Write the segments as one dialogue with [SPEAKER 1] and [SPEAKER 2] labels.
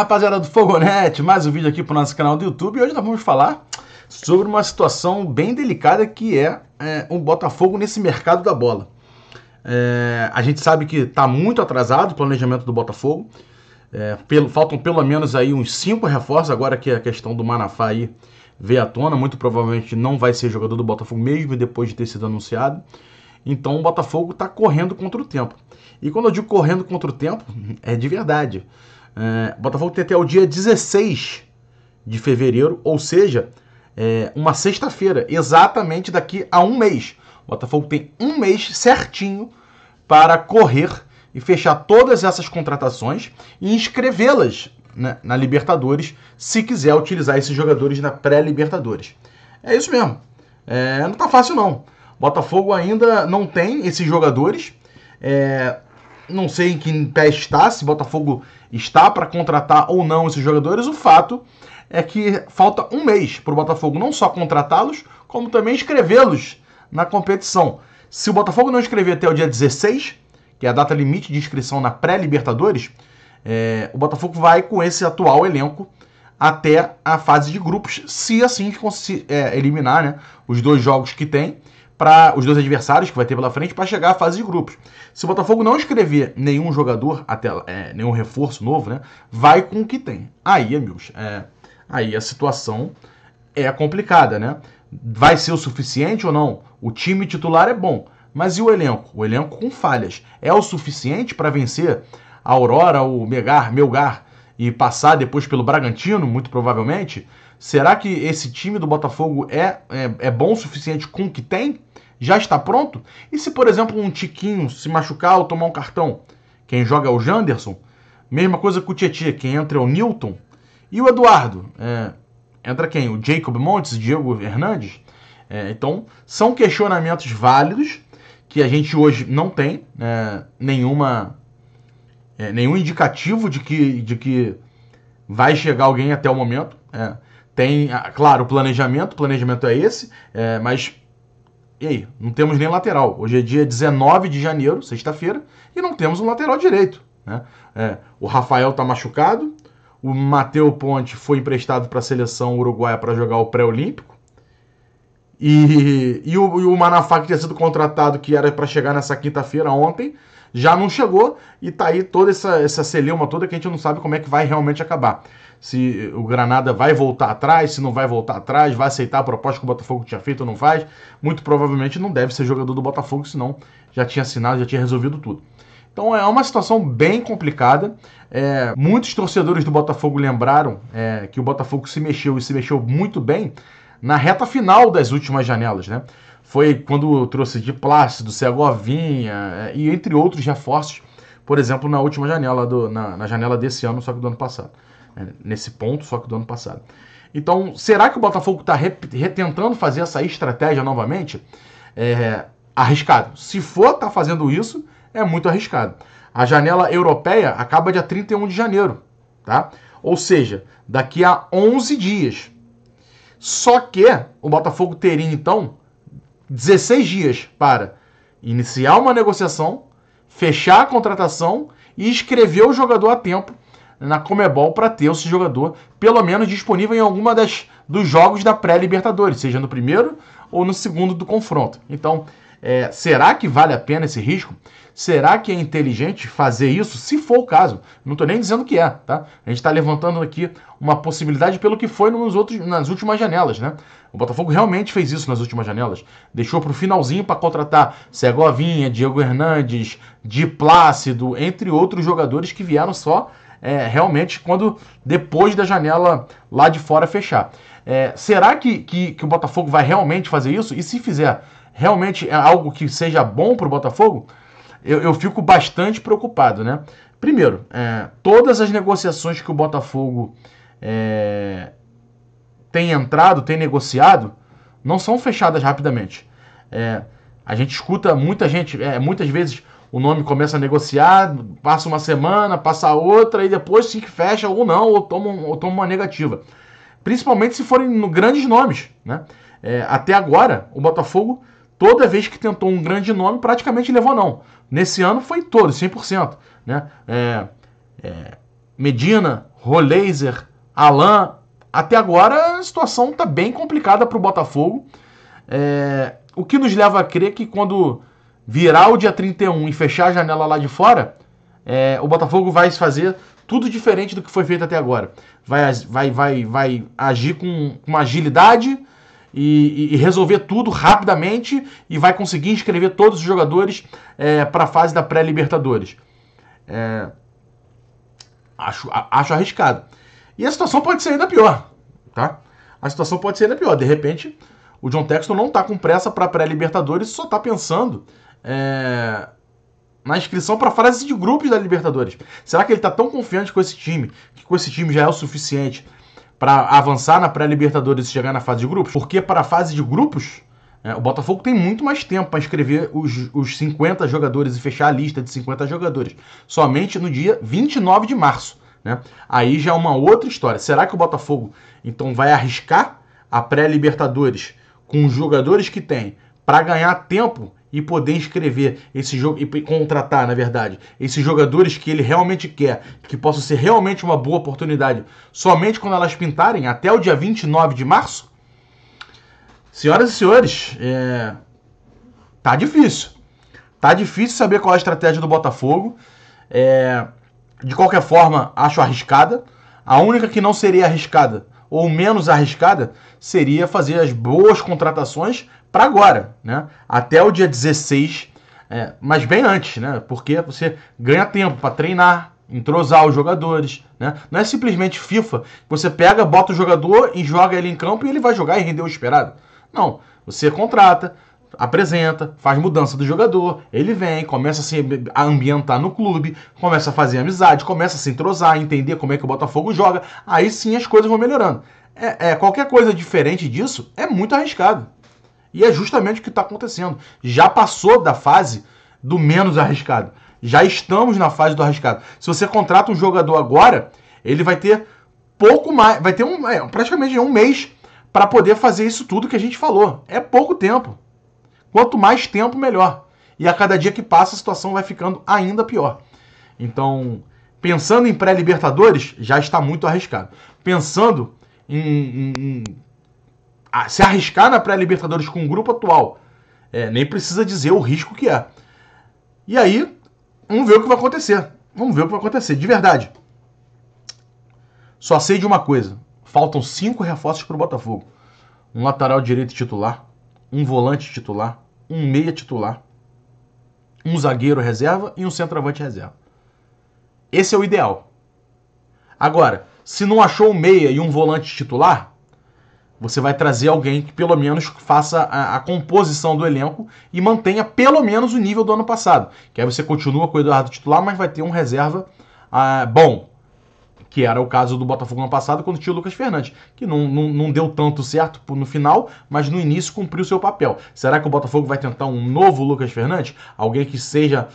[SPEAKER 1] Rapaziada do Fogonete, mais um vídeo aqui para o nosso canal do YouTube. E hoje nós vamos falar sobre uma situação bem delicada que é o Botafogo nesse mercado da bola. A gente sabe que está muito atrasado o planejamento do Botafogo. Faltam pelo menos aí uns 5 reforços, agora que a questão do Manafá aí veio à tona. Muito provavelmente não vai ser jogador do Botafogo mesmo depois de ter sido anunciado. Então o Botafogo está correndo contra o tempo. E quando eu digo correndo contra o tempo, é de verdade. O Botafogo tem até o dia 16 de fevereiro, ou seja, uma sexta-feira, exatamente daqui a um mês. O Botafogo tem um mês certinho para correr e fechar todas essas contratações e inscrevê-las, né, na Libertadores, se quiser utilizar esses jogadores na pré-Libertadores. É isso mesmo. Não tá fácil não. O Botafogo ainda não tem esses jogadores. Não sei em que pé está, se o Botafogo está para contratar ou não esses jogadores. O fato é que falta um mês para o Botafogo não só contratá-los, como também inscrevê-los na competição. Se o Botafogo não inscrever até o dia 16, que é a data limite de inscrição na pré-Libertadores, o Botafogo vai com esse atual elenco até a fase de grupos, se assim eliminar, né, os dois jogos que tem, para os dois adversários que vai ter pela frente, para chegar à fase de grupos. Se o Botafogo não inscrever nenhum jogador, nenhum reforço novo, né, vai com o que tem. Aí, amigos, aí a situação é complicada, né? Vai ser o suficiente ou não? O time titular é bom, mas e o elenco? O elenco com falhas. É o suficiente para vencer a Aurora, o Melgar e passar depois pelo Bragantino, muito provavelmente? Será que esse time do Botafogo é bom o suficiente com o que tem? Já está pronto? E se, por exemplo, um Tiquinho se machucar ou tomar um cartão? Quem joga é o Janderson? Mesma coisa com o Tietê, quem entra é o Newton. E o Eduardo? Entra quem? O Jacob Montes, Diego Hernandes? Então, são questionamentos válidos que a gente hoje não tem nenhum indicativo de que vai chegar alguém até o momento. Tem, claro, o planejamento é esse, mas e aí? Não temos nem lateral. Hoje é dia 19 de janeiro, sexta-feira, e não temos um lateral direito, né? O Rafael está machucado, o Matheus Ponte foi emprestado para a seleção uruguaia para jogar o pré-olímpico, e o Manafá, que tinha sido contratado, que era para chegar nessa quinta-feira, ontem, já não chegou, e tá aí toda essa celeuma toda que a gente não sabe como é que vai realmente acabar. Se o Granada vai voltar atrás, se não vai voltar atrás, vai aceitar a proposta que o Botafogo tinha feito ou não faz. Muito provavelmente não deve ser jogador do Botafogo, senão já tinha assinado, já tinha resolvido tudo. Então é uma situação bem complicada. Muitos torcedores do Botafogo lembraram que o Botafogo se mexeu e se mexeu muito bem na reta final das últimas janelas, né? Foi quando trouxe de Plácido, Segovinha e entre outros reforços, por exemplo, na última janela, na janela desse ano, só que do ano passado. Nesse ponto, só que do ano passado. Então, será que o Botafogo está retentando fazer essa estratégia novamente? Arriscado. Se for estar fazendo isso, é muito arriscado. A janela europeia acaba dia 31 de janeiro, tá? Ou seja, daqui a 11 dias. Só que o Botafogo teria, então, 16 dias para iniciar uma negociação, fechar a contratação e inscrever o jogador a tempo na Conmebol para ter esse jogador pelo menos disponível em alguma dos jogos da pré-Libertadores, seja no primeiro ou no segundo do confronto. Então, será que vale a pena esse risco? Será que é inteligente fazer isso? Se for o caso. Não estou nem dizendo que tá? A gente está levantando aqui uma possibilidade pelo que foi nas últimas janelas, né? O Botafogo realmente fez isso nas últimas janelas. Deixou para o finalzinho para contratar Segovinha, Diego Hernandes, Di Plácido, entre outros jogadores que vieram só realmente depois da janela lá de fora fechar. Será que o Botafogo vai realmente fazer isso? E se fizer realmente algo que seja bom para o Botafogo, eu fico bastante preocupado, né? Primeiro, todas as negociações que o Botafogo tem entrado, tem negociado, não são fechadas rapidamente. A gente escuta muitas vezes o nome começa a negociar, passa uma semana, passa outra, e depois sim que fecha ou não, ou toma uma negativa. Principalmente se forem grandes nomes, né? Até agora, o Botafogo, toda vez que tentou um grande nome, praticamente levou não. Nesse ano foi todo, 100%. Né? Medina, Roleiser, Alan. Até agora a situação está bem complicada para o Botafogo. O que nos leva a crer que quando virar o dia 31 e fechar a janela lá de fora, o Botafogo vai fazer tudo diferente do que foi feito até agora. Vai agir com uma agilidade e resolver tudo rapidamente e vai conseguir inscrever todos os jogadores para a fase da pré-Libertadores. Acho arriscado. E a situação pode ser ainda pior, tá? A situação pode ser ainda pior. De repente, o John Textor não está com pressa para a pré-Libertadores, só está pensando na inscrição para a fase de grupos da Libertadores. Será que ele está tão confiante com esse time, que com esse time já é o suficiente para avançar na pré-Libertadores e chegar na fase de grupos? Porque para a fase de grupos, o Botafogo tem muito mais tempo para inscrever os 50 jogadores e fechar a lista de 50 jogadores. Somente no dia 29 de março. Né? Aí já é uma outra história. Será que o Botafogo então vai arriscar a pré-Libertadores com os jogadores que tem para ganhar tempo e poder inscrever esse jogo e contratar, na verdade, esses jogadores que ele realmente quer, que possam ser realmente uma boa oportunidade, somente quando elas pintarem até o dia 29 de março? Senhoras e senhores, tá difícil. Tá difícil saber qual é a estratégia do Botafogo. De qualquer forma, acho arriscada. A única que não seria arriscada, ou menos arriscada, seria fazer as boas contratações para agora, né? Até o dia 16, mas bem antes, né? Porque você ganha tempo para treinar, entrosar os jogadores, né? Não é simplesmente FIFA, você pega, bota o jogador e joga ele em campo e ele vai jogar e render o esperado. Não, você contrata, apresenta, faz mudança do jogador, ele vem, começa a se ambientar no clube, começa a fazer amizade, começa a se entrosar, entender como é que o Botafogo joga, aí sim as coisas vão melhorando. Qualquer coisa diferente disso é muito arriscado. E é justamente o que está acontecendo. Já passou da fase do menos arriscado. Já estamos na fase do arriscado. Se você contrata um jogador agora, ele vai ter pouco mais, vai ter praticamente um mês para poder fazer isso tudo que a gente falou. É pouco tempo. Quanto mais tempo, melhor. E a cada dia que passa, a situação vai ficando ainda pior. Então, pensando em pré-Libertadores, já está muito arriscado. Pensando em se arriscar na pré-Libertadores com o grupo atual, nem precisa dizer o risco que é. E aí, vamos ver o que vai acontecer. Vamos ver o que vai acontecer, de verdade. Só sei de uma coisa. Faltam 5 reforços para o Botafogo. Um lateral direito titular, um volante titular, um meia titular, um zagueiro reserva e um centroavante reserva. Esse é o ideal. Agora, se não achou um meia e um volante titular, você vai trazer alguém que pelo menos faça a composição do elenco e mantenha pelo menos o nível do ano passado. Que aí você continua com o Eduardo titular, mas vai ter um reserva bom. Que era o caso do Botafogo ano passado, quando tinha o Lucas Fernandes, que não deu tanto certo no final, mas no início cumpriu seu papel. Será que o Botafogo vai tentar um novo Lucas Fernandes? Alguém que seja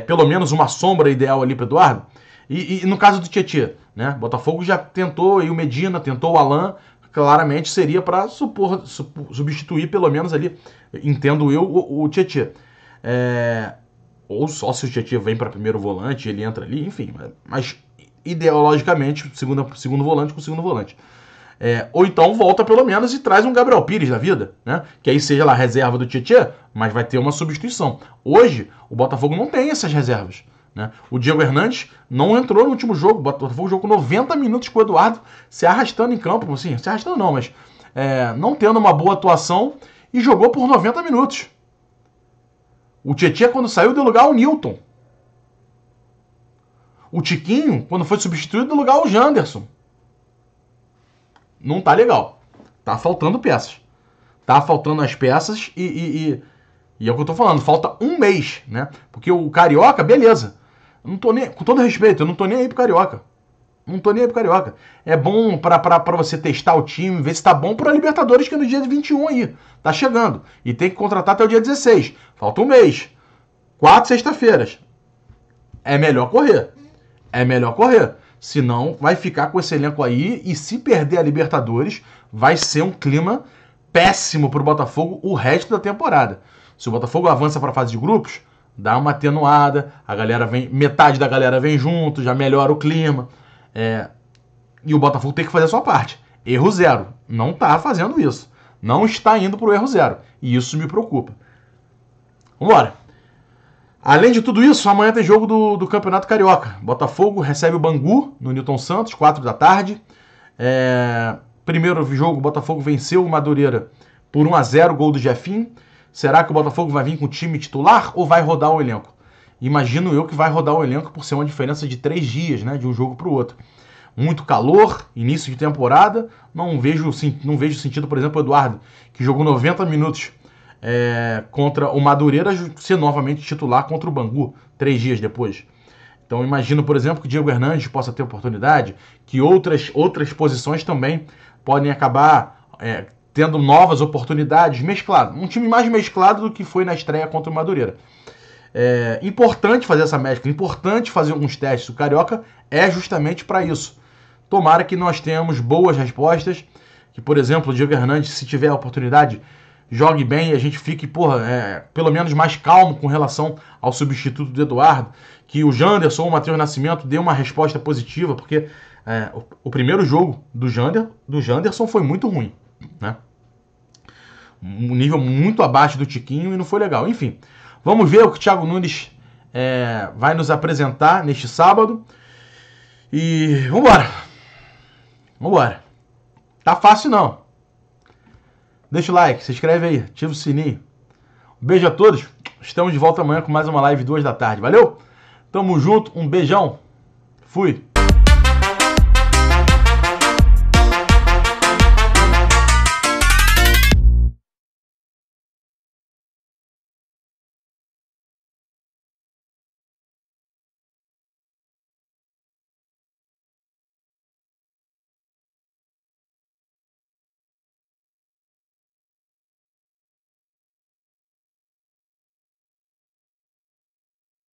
[SPEAKER 1] pelo menos uma sombra ideal ali para o Eduardo? E no caso do Tietê, né? O Botafogo já tentou, e o Medina, tentou o Alan, claramente seria para substituir pelo menos ali, entendo eu, o Tietê. Ou só se o Tietê vem para primeiro volante, ele entra ali, enfim, mas ideologicamente, segundo volante com segundo volante. Ou então volta pelo menos e traz um Gabriel Pires da vida, né? Que aí seja lá a reserva do Tietê, mas vai ter uma substituição. Hoje, o Botafogo não tem essas reservas, né? O Diego Hernandes não entrou no último jogo. O Botafogo jogou 90 minutos com o Eduardo se arrastando em campo, assim, se arrastando não, mas não tendo uma boa atuação e jogou por 90 minutos. O Tietê, quando saiu, deu lugar ao Newton. O Tiquinho, quando foi substituído, deu lugar ao Janderson. Não tá legal. Tá faltando peças. Tá faltando as peças e é o que eu tô falando. Falta um mês, né? Porque o Carioca, beleza. Eu não tô nem, com todo respeito, eu não tô nem aí pro Carioca. Não tô nem aí pro Carioca. É bom pra você testar o time, ver se tá bom pra Libertadores, que é no dia 21 aí. Tá chegando. E tem que contratar até o dia 16. Falta um mês. 4 sexta-feiras. É melhor correr. É melhor correr. Senão vai ficar com esse elenco aí e se perder a Libertadores, vai ser um clima péssimo pro Botafogo o resto da temporada. Se o Botafogo avança para a fase de grupos, dá uma atenuada, metade da galera vem junto, já melhora o clima. E o Botafogo tem que fazer a sua parte. Erro zero. Não está fazendo isso. Não está indo para o erro zero. E isso me preocupa. Vambora. Além de tudo isso, amanhã tem jogo do Campeonato Carioca. Botafogo recebe o Bangu no Newton Santos, 4 da tarde. Primeiro jogo, o Botafogo venceu o Madureira por 1-0, gol do Jefinho. Será que o Botafogo vai vir com o time titular ou vai rodar o elenco? Imagino eu que vai rodar o elenco por ser uma diferença de 3 dias, né, de um jogo para o outro. Muito calor, início de temporada, não vejo sentido, por exemplo, o Eduardo, que jogou 90 minutos contra o Madureira, ser novamente titular contra o Bangu, 3 dias depois. Então imagino, por exemplo, que o Diego Hernandes possa ter oportunidade, que outras posições também podem acabar tendo novas oportunidades, mesclado. Um time mais mesclado do que foi na estreia contra o Madureira. Importante fazer essa mescla, importante fazer alguns testes. O Carioca é justamente para isso. Tomara que nós tenhamos boas respostas, que, por exemplo, o Diego Hernandes, se tiver a oportunidade, jogue bem e a gente fique, pelo menos mais calmo com relação ao substituto do Eduardo, que o Janderson ou o Matheus Nascimento dê uma resposta positiva, porque o primeiro jogo do Janderson foi muito ruim, né? Um nível muito abaixo do Tiquinho e não foi legal. Enfim, vamos ver o que o Thiago Nunes vai nos apresentar neste sábado. E vambora. Vambora. Tá fácil não. Deixa o like, se inscreve aí, ativa o sininho. Um beijo a todos. Estamos de volta amanhã com mais uma live 2 da tarde. Valeu? Tamo junto, um beijão. Fui.